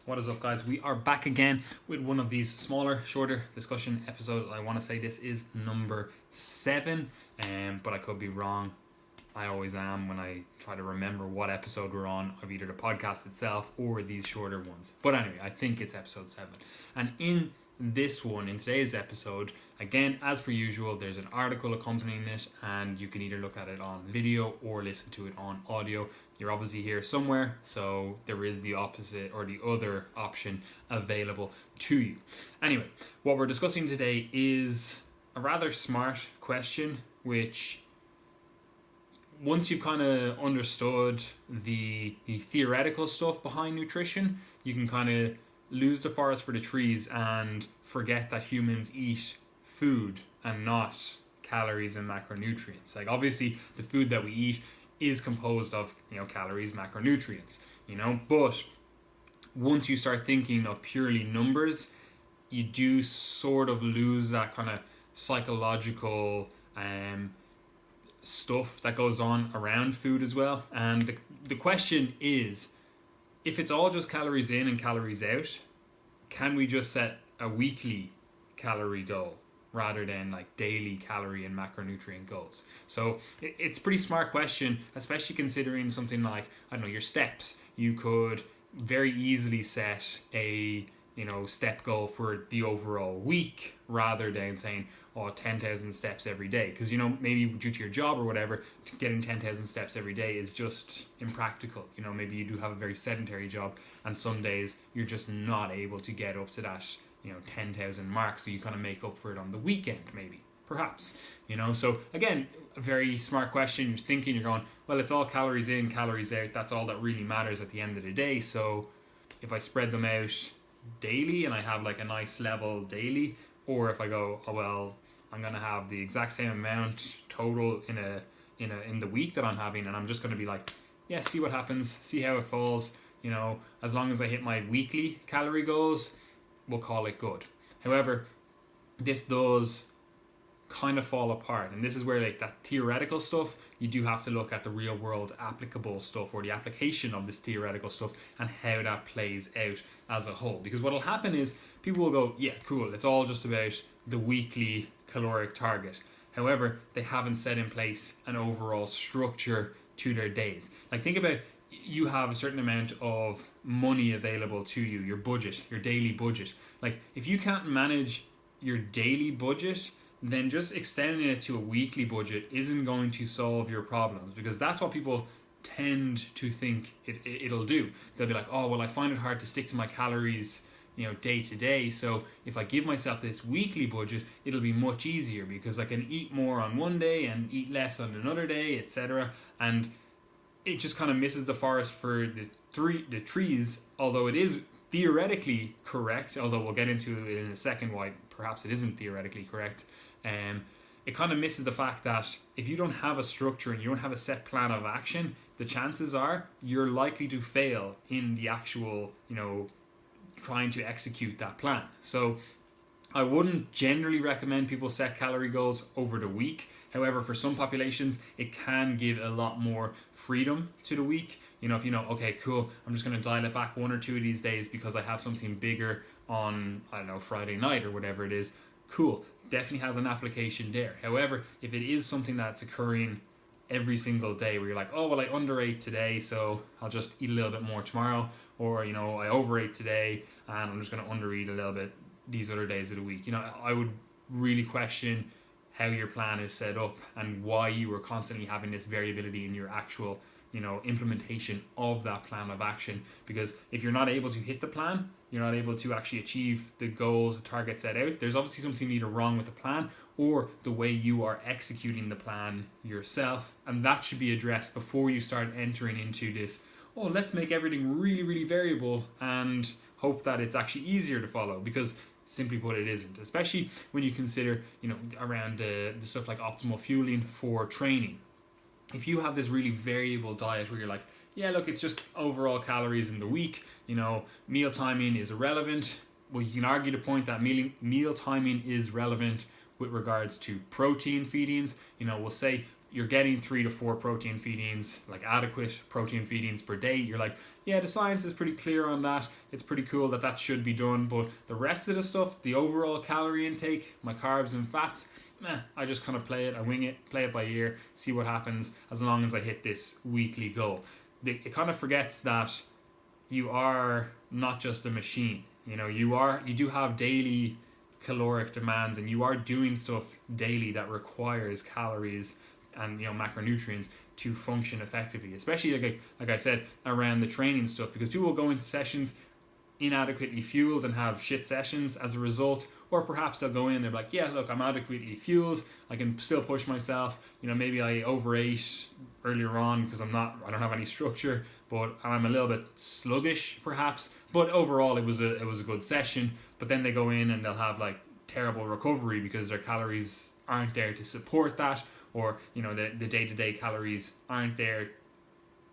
What is up, guys? We are back again with one of these smaller, shorter discussion episodes. I want to say this is number 7, but I could be wrong. I always am when I try to remember what episode we're on of either the podcast itself or these shorter ones. But anyway, I think it's episode 7. And in this one, in today's episode, again, as per usual, there's an article accompanying it, and you can either look at it on video or listen to it on audio. You're obviously here somewhere, so there is the opposite or the other option available to you. Anyway, what we're discussing today is a rather smart question, which once you've kind of understood the theoretical stuff behind nutrition, you can kind of lose the forest for the trees and forget that humans eat food and not calories and macronutrients. Like, obviously the food that we eat is composed of, calories, macronutrients, but once you start thinking of purely numbers, you do sort of lose that kind of psychological stuff that goes on around food as well. And the question is, if it's all just calories in and calories out, can we just set a weekly calorie goal rather than like daily calorie and macronutrient goals? So it's a pretty smart question, especially considering something like, I don't know, your steps. You could very easily set a step goal for the overall week rather than saying 10,000 steps every day, because maybe due to your job or whatever, getting 10,000 steps every day is just impractical. Maybe you do have a very sedentary job and some days you're just not able to get up to that 10,000 mark, so you kind of make up for it on the weekend, maybe, perhaps. So again, a very smart question. You're thinking, you're going, well, it's all calories in, calories out, that's all that really matters at the end of the day. So if I spread them out daily and I have like a nice level daily, or if I go, oh well, I'm gonna have the exact same amount total in the week that I'm having, and I'm just gonna be like, yeah, see what happens, see how it falls, as long as I hit my weekly calorie goals, we'll call it good. However, this does kind of fall apart, and this is where like that theoretical stuff, you do have to look at the real world applicable stuff, or the application of this theoretical stuff and how that plays out as a whole. Because what will happen is people will go, yeah, cool, it's all just about the weekly caloric target. However, they haven't set in place an overall structure to their days. Like, think about, you have a certain amount of money available to you, your budget, your daily budget. Like, if you can't manage your daily budget, then just extending it to a weekly budget isn't going to solve your problems, because that's what people tend to think it'll do. They'll be like, oh, well, I find it hard to stick to my calories day to day, so if I give myself this weekly budget, it'll be much easier because I can eat more on one day and eat less on another day, etc. And it just kind of misses the forest for the trees, although it is theoretically correct, although we'll get into it in a second why perhaps it isn't theoretically correct. It kind of misses the fact that if you don't have a structure and you don't have a set plan of action, the chances are you're likely to fail in the actual, trying to execute that plan. So I wouldn't generally recommend people set calorie goals over the week. However, for some populations, it can give a lot more freedom to the week. If okay, cool, I'm just going to dial it back 1 or 2 of these days because I have something bigger on, I don't know, Friday night or whatever it is. Cool, definitely has an application there. However, if it is something that's occurring every single day where you're like, oh, well, I underate today, so I'll just eat a little bit more tomorrow, or, I overate today and I'm just going to undereat a little bit these other days of the week. I would really question how your plan is set up and why you are constantly having this variability in your actual implementation of that plan of action. Because if you're not able to hit the plan, you're not able to actually achieve the goals, the targets set out, there's obviously something either wrong with the plan or the way you are executing the plan yourself, and that should be addressed before you start entering into this, oh, let's make everything really, really variable and hope that it's actually easier to follow, because simply put, it isn't. Especially when you consider, around the stuff like optimal fueling for training. If you have this really variable diet where you're like, yeah, look, it's just overall calories in the week, meal timing is irrelevant. Well, you can argue the point that meal timing is relevant with regards to protein feedings. We'll say you're getting 3 to 4 protein feedings, like adequate protein feedings per day, you're like, yeah, the science is pretty clear on that. It's pretty cool that should be done. But the rest of the stuff, the overall calorie intake, my carbs and fats, I just kind of play it, I wing it, play it by ear, see what happens as long as I hit this weekly goal. It kind of forgets that you are not just a machine. You know, you do have daily caloric demands, and you are doing stuff daily that requires calories and, you know, macronutrients to function effectively, especially like I said around the training stuff, because people will go into sessions inadequately fueled and have shit sessions as a result. Or perhaps they'll go in, they're like, yeah, look, I'm adequately fueled, I can still push myself, you know, maybe I overate earlier on because I don't have any structure, but I'm a little bit sluggish perhaps, but overall it was a good session. But then they go in and they'll have like terrible recovery because their calories aren't there to support that, or, you know, the day-to-day calories aren't there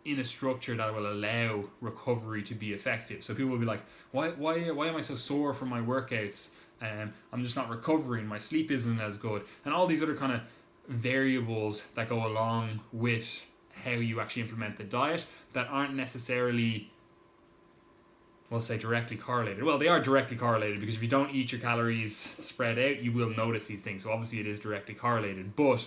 in a structure that will allow recovery to be effective. So people will be like, why am I so sore from my workouts? I'm just not recovering, my sleep isn't as good, and all these other kind of variables that go along with how you actually implement the diet that aren't necessarily, we'll say, directly correlated. Well, they are directly correlated, because if you don't eat your calories spread out, you will notice these things. So obviously it is directly correlated, but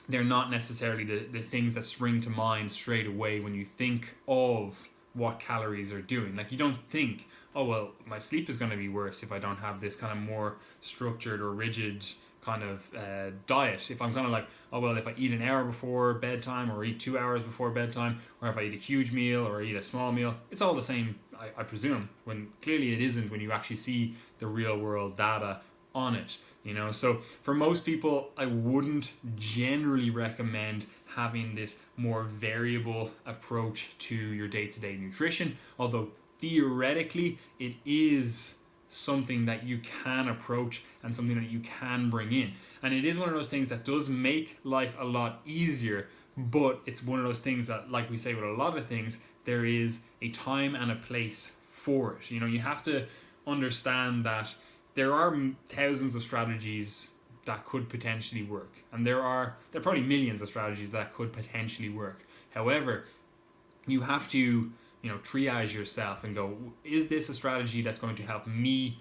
they're not necessarily the things that spring to mind straight away when you think of what calories are doing. Like, you don't think, oh, well, my sleep is going to be worse if I don't have this kind of more structured or rigid kind of diet. If I'm kind of like, oh, well, if I eat an hour before bedtime, or eat 2 hours before bedtime, or if I eat a huge meal or eat a small meal, it's all the same, I presume, when clearly it isn't when you actually see the real world data on it, you know. So for most people, I wouldn't generally recommend having this more variable approach to your day-to-day nutrition, although theoretically it is something that you can approach and something that you can bring in. And it is one of those things that does make life a lot easier, but it's one of those things that, like we say with a lot of things, there is a time and a place for it. You know, you have to understand that there are thousands of strategies that could potentially work, and there are probably millions of strategies that could potentially work. However, you have to, you know, triage yourself and go, is this a strategy that's going to help me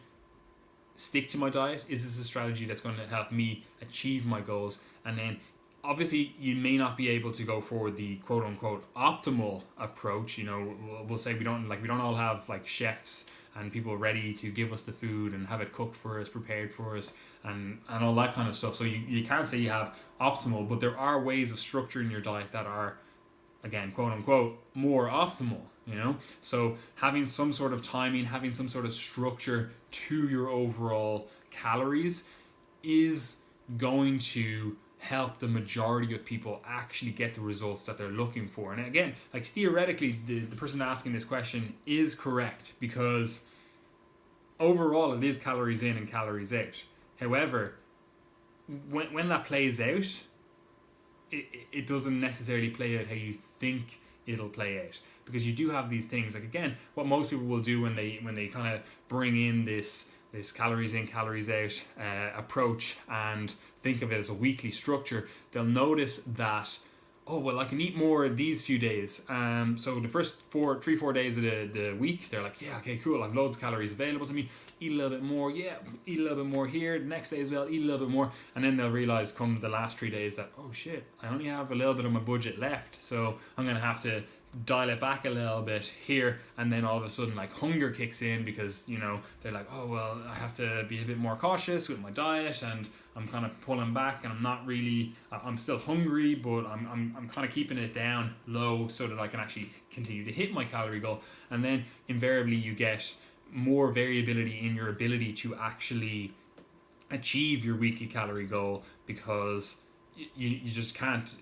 stick to my diet? Is this a strategy that's going to help me achieve my goals? And then obviously you may not be able to go for the quote unquote optimal approach. You know, we'll say we don't all have like chefs and people ready to give us the food and have it cooked for us, prepared for us, and all that kind of stuff. So you can't say you have optimal, but there are ways of structuring your diet that are, again, quote unquote, more optimal, you know? So having some sort of timing, having some sort of structure to your overall calories is going to help the majority of people actually get the results that they're looking for. And again, like, theoretically, the person asking this question is correct, because overall it is calories in and calories out. However, when that plays out, it doesn't necessarily play out how you think it'll play out, because you do have these things, like, again, what most people will do when they kind of bring in this calories in, calories out approach and think of it as a weekly structure, they'll notice that, oh, well, I can eat more these few days. So the first 4 days of the week, they're like, yeah, okay, cool, I've loads of calories available to me, eat a little bit more, yeah, eat a little bit more here, the next day as well, eat a little bit more. And then they'll realize come the last 3 days that, oh shit, I only have a little bit of my budget left, so I'm going to have to dial it back a little bit here. And then all of a sudden, like, hunger kicks in, because, you know, they're like, oh, well, I have to be a bit more cautious with my diet, and I'm kind of pulling back, and I'm still hungry, but I'm kind of keeping it down low so that I can actually continue to hit my calorie goal. And then invariably you get more variability in your ability to actually achieve your weekly calorie goal, because you just can't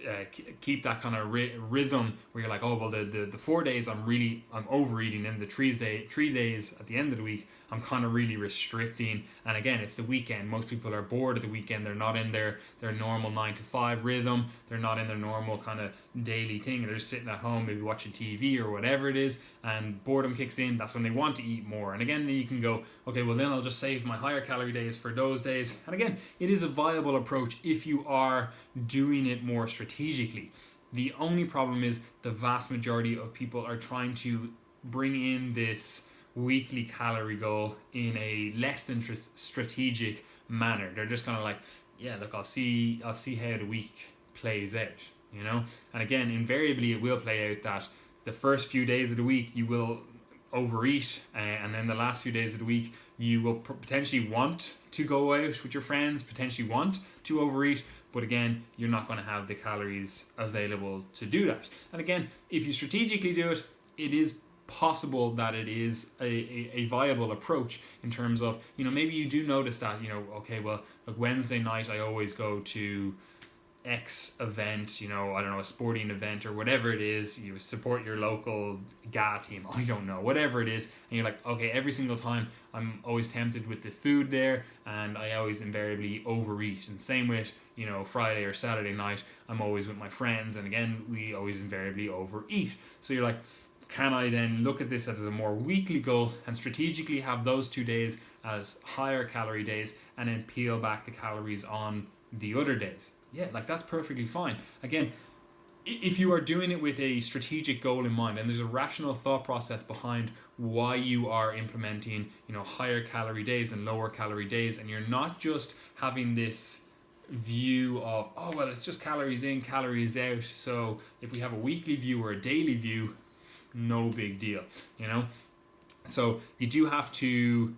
keep that kind of rhythm where you're like, oh, well, the 4 days I'm overeating, and the 3 days at the end of the week I'm kind of really restricting. And again, it's the weekend, most people are bored at the weekend, they're not in their normal 9 to 5 rhythm, they're not in their normal kind of daily thing, they're just sitting at home maybe watching TV or whatever it is, and boredom kicks in. That's when they want to eat more. And again, then you can go, okay, well, then I'll just save my higher calorie days for those days. And again, it is a viable approach if you are doing it more strategically. The only problem is the vast majority of people are trying to bring in this weekly calorie goal in a less than strategic manner. They're just kind of like, yeah, look, I'll see how the week plays out, you know. And again, invariably, it will play out that the first few days of the week you will overeat, and then the last few days of the week you will potentially want to go out with your friends, potentially want to overeat, but again, you're not going to have the calories available to do that. And again, if you strategically do it, it is possible that it is a viable approach in terms of, you know, maybe you do notice that, you know, okay, well, like Wednesday night I always go to X event, you know, I don't know, a sporting event or whatever it is, you support your local GA team, I don't know, whatever it is, and you're like, okay, every single time I'm always tempted with the food there, and I always invariably overeat. And same with, you know, Friday or Saturday night, I'm always with my friends, and again, we always invariably overeat. So you're like, can I then look at this as a more weekly goal and strategically have those 2 days as higher calorie days, and then peel back the calories on the other days? Yeah, like that's perfectly fine. Again, if you are doing it with a strategic goal in mind, and there's a rational thought process behind why you are implementing, you know, higher calorie days and lower calorie days, and you're not just having this view of, oh, well, it's just calories in, calories out. So if we have a weekly view or a daily view, no big deal, you know. So you do have to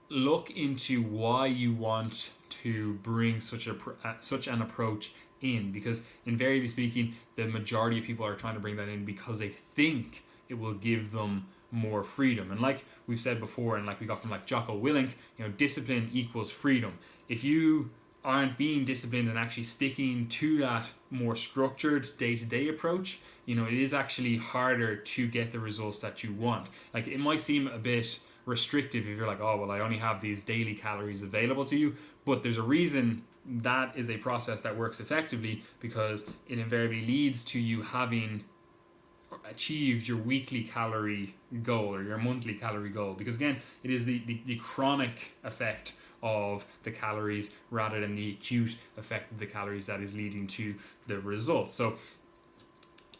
look into why you want to bring such an approach in, because invariably speaking, the majority of people are trying to bring that in because they think it will give them more freedom. And like we've said before, and like we got from like Jocko Willink, you know, discipline equals freedom. If you aren't being disciplined and actually sticking to that more structured day-to-day approach, you know, it is actually harder to get the results that you want. Like, it might seem a bit restrictive if you're like, oh, well, I only have these daily calories available to you, but there's a reason that is a process that works effectively, because it invariably leads to you having achieved your weekly calorie goal or your monthly calorie goal, because again, it is the chronic effect of the calories rather than the acute effect of the calories that is leading to the results. So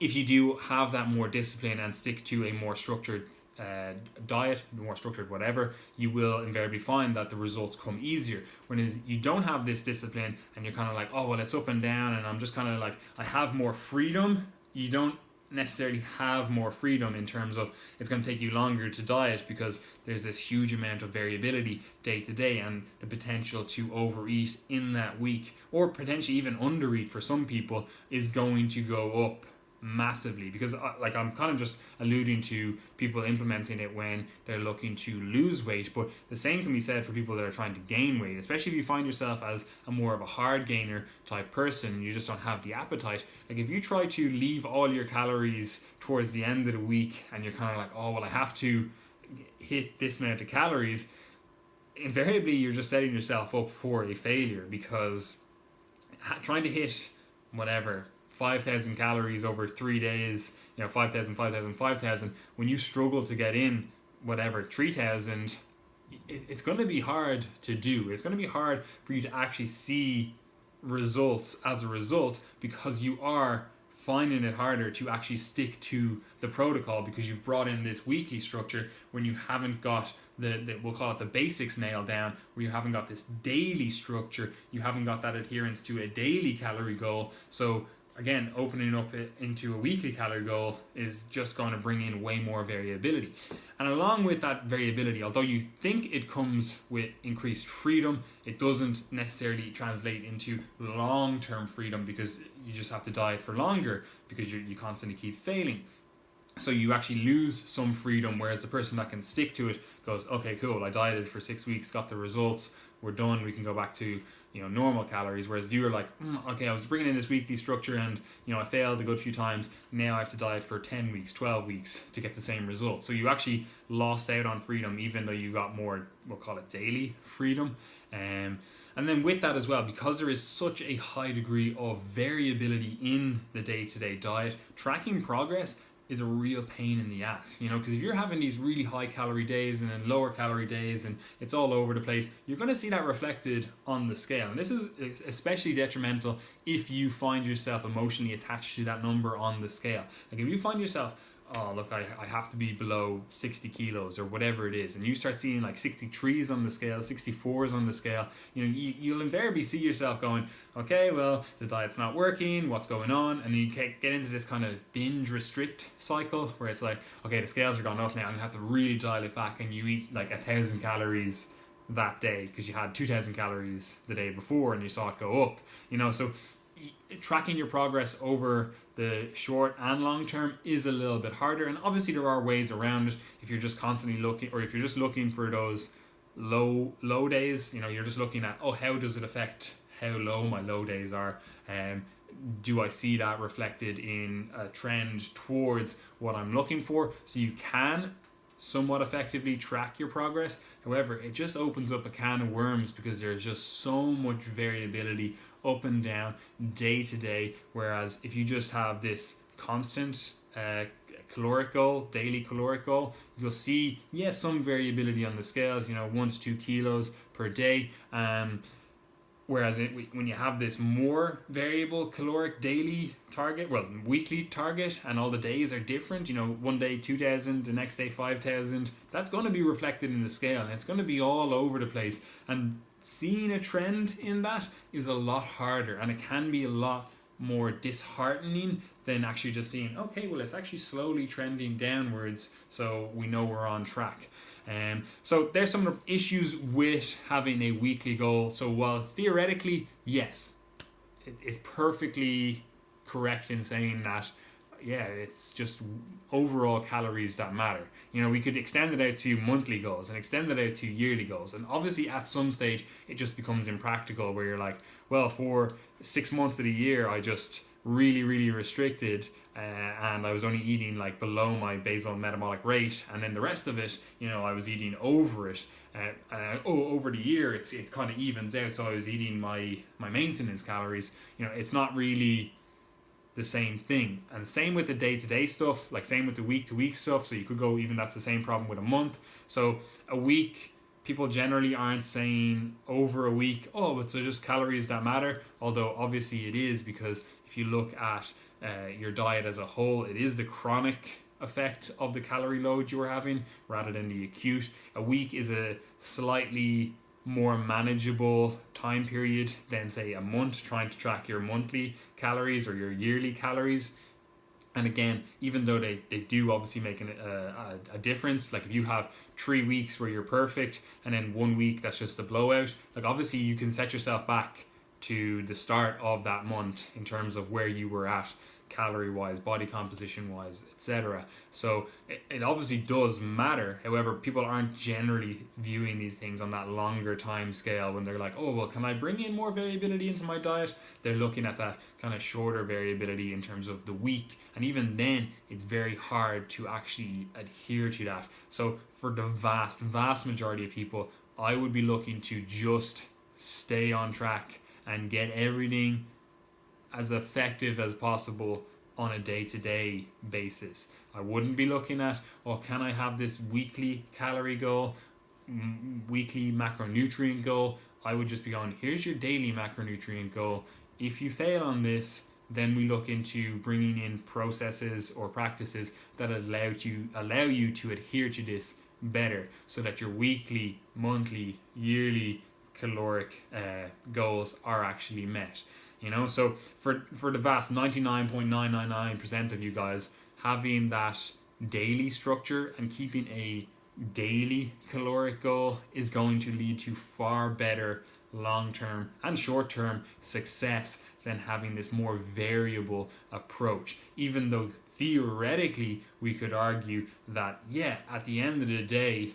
if you do have that more discipline and stick to a more structured diet, more structured whatever, you will invariably find that the results come easier. Whereas you don't have this discipline and you're kind of like, oh, well, it's up and down and I'm just kind of like, I have more freedom. You don't necessarily have more freedom in terms of it's going to take you longer to diet, because there's this huge amount of variability day to day, and the potential to overeat in that week, or potentially even undereat for some people, is going to go up massively. Because like, I'm kind of just alluding to people implementing it when they're looking to lose weight, but the same can be said for people that are trying to gain weight, especially if you find yourself as a more of a hard gainer type person and you just don't have the appetite. Like, if you try to leave all your calories towards the end of the week and you're kind of like, oh, well, I have to hit this amount of calories, invariably you're just setting yourself up for a failure, because trying to hit whatever 5,000 calories over 3 days, you know, 5,000, 5,000, 5,000, when you struggle to get in whatever 3,000, it's going to be hard to do. It's going to be hard for you to actually see results as a result, because you are finding it harder to actually stick to the protocol, because you've brought in this weekly structure when you haven't got the we'll call it the basics nailed down, where you haven't got this daily structure, you haven't got that adherence to a daily calorie goal. So again, opening up it into a weekly calorie goal is just going to bring in way more variability. And along with that variability, although you think it comes with increased freedom, it doesn't necessarily translate into long-term freedom, because you just have to diet for longer, because you constantly keep failing. So you actually lose some freedom, whereas the person that can stick to it goes, okay, cool, I dieted for 6 weeks, got the results, we're done, we can go back to, you know, normal calories. Whereas you were like, okay, I was bringing in this weekly structure and, you know, I failed a good few times, now I have to diet for 10 weeks, 12 weeks to get the same results. So you actually lost out on freedom, even though you got more, we'll call it daily freedom. And then with that as well, because there is such a high degree of variability in the day-to-day diet, tracking progress is a real pain in the ass, because if you're having these really high calorie days and then lower calorie days and it's all over the place, you're going to see that reflected on the scale. And this is especially detrimental if you find yourself emotionally attached to that number on the scale. Like if you find yourself, oh look, I have to be below 60 kilos or whatever it is, and you start seeing like 63s on the scale, 64s on the scale, you'll invariably see yourself going, okay, well, the diet's not working, what's going on? And then you get into this kind of binge restrict cycle where it's like, okay, the scales are going up now, I'm gonna have to really dial it back, and you eat like 1,000 calories that day because you had 2,000 calories the day before and you saw it go up. So tracking your progress over the short and long term is a little bit harder, and obviously there are ways around it if you're just constantly looking, or if you're just looking for those low days. You're just looking at, how does it affect how low my low days are, do I see that reflected in a trend towards what I'm looking for? So you can somewhat effectively track your progress. However, it just opens up a can of worms because there's just so much variability up and down, day to day. Whereas if you just have this constant caloric goal, daily caloric goal, you'll see, some variability on the scales, 1 to 2 kilos per day. Whereas when you have this more variable caloric daily target, weekly target, and all the days are different, one day 2,000, the next day 5,000, that's going to be reflected in the scale, and it's going to be all over the place. And seeing a trend in that is a lot harder, and it can be a lot more disheartening than actually just seeing, okay, well, it's actually slowly trending downwards, so we know we're on track. So there's some of the issues with having a weekly goal. So while theoretically, yes, it's perfectly correct in saying that, it's just overall calories that matter. We could extend it out to monthly goals and extend it out to yearly goals. And obviously at some stage, it just becomes impractical where you're like, well, for 6 months of the year, I just really, really restricted, and I was only eating like below my basal metabolic rate, and then the rest of it, I was eating over it. Over the year, it kind of evens out. So I was eating my maintenance calories. It's not really the same thing. And same with the day-to-day stuff, like same with the week-to-week stuff. So you could go, even that's the same problem with a month. So a week, people generally aren't saying over a week, it's just calories that matter. Although obviously it is, because if you look at your diet as a whole, it is the chronic effect of the calorie load you're having rather than the acute. A week is a slightly more manageable time period than say a month, trying to track your monthly calories or your yearly calories. And again, even though they do obviously make a difference, like if you have 3 weeks where you're perfect and then 1 week that's just a blowout, like obviously you can set yourself back to the start of that month in terms of where you were at calorie wise, body composition wise, etc. So it obviously does matter. However, people aren't generally viewing these things on that longer time scale when they're like, can I bring in more variability into my diet? They're looking at that kind of shorter variability in terms of the week, and even then it's very hard to actually adhere to that. So for the vast majority of people, I would be looking to just stay on track and get everything as effective as possible on a day-to-day basis. I wouldn't be looking at, can I have this weekly calorie goal, weekly macronutrient goal? I would just be going, here's your daily macronutrient goal. If you fail on this, then we look into bringing in processes or practices that allow you to adhere to this better, so that your weekly, monthly, yearly caloric goals are actually met. So for the vast 99.999% of you guys, having that daily structure and keeping a daily caloric goal is going to lead to far better long-term and short-term success than having this more variable approach. Even though theoretically we could argue that, at the end of the day,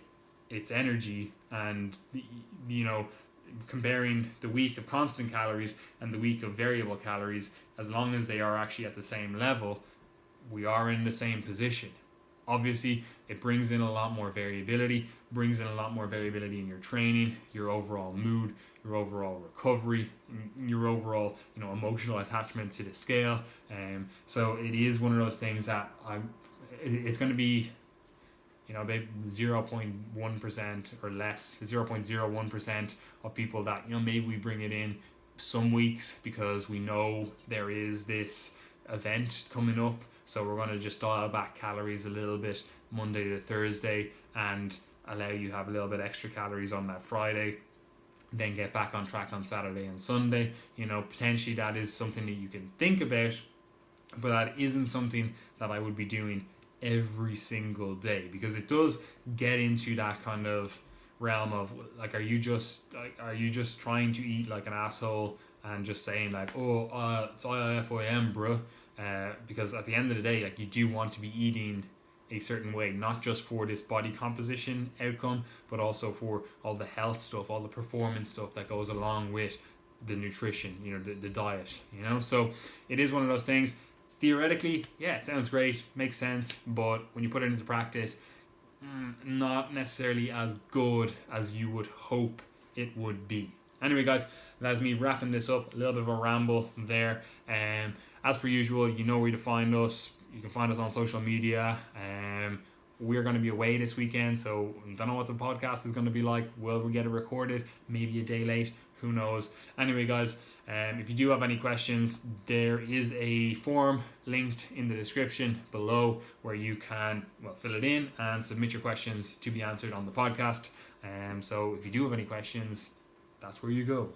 it's energy, and comparing the week of constant calories and the week of variable calories, as long as they are actually at the same level, we are in the same position. Obviously, it brings in a lot more variability, in your training, your overall mood, your overall recovery, your overall, emotional attachment to the scale. So it is one of those things that it's going to be, maybe 0.1% or less, 0.01% of people that, maybe we bring it in some weeks because we know there is this event coming up. So we're going to just dial back calories a little bit Monday to Thursday and allow you to have a little bit extra calories on that Friday, then get back on track on Saturday and Sunday. Potentially that is something that you can think about, but that isn't something that I would be doing every single day, because it does get into that kind of realm of like, are you just trying to eat like an asshole and just saying like, it's IIFYM, bro, because at the end of the day, like, you do want to be eating a certain way, not just for this body composition outcome, but also for all the health stuff, all the performance stuff that goes along with the nutrition, the diet, so it is one of those things. Theoretically, yeah, it sounds great, makes sense, but when you put it into practice, not necessarily as good as you would hope it would be. Anyway, guys, that's me wrapping this up. A little bit of a ramble there. As per usual, you know where to find us. You can find us on social media. We're going to be away this weekend, so I don't know what the podcast is going to be like. Will we get it recorded? Maybe a day late. Who knows? Anyway, guys, if you do have any questions, there is a form linked in the description below where you can fill it in and submit your questions to be answered on the podcast. So if you do have any questions, that's where you go.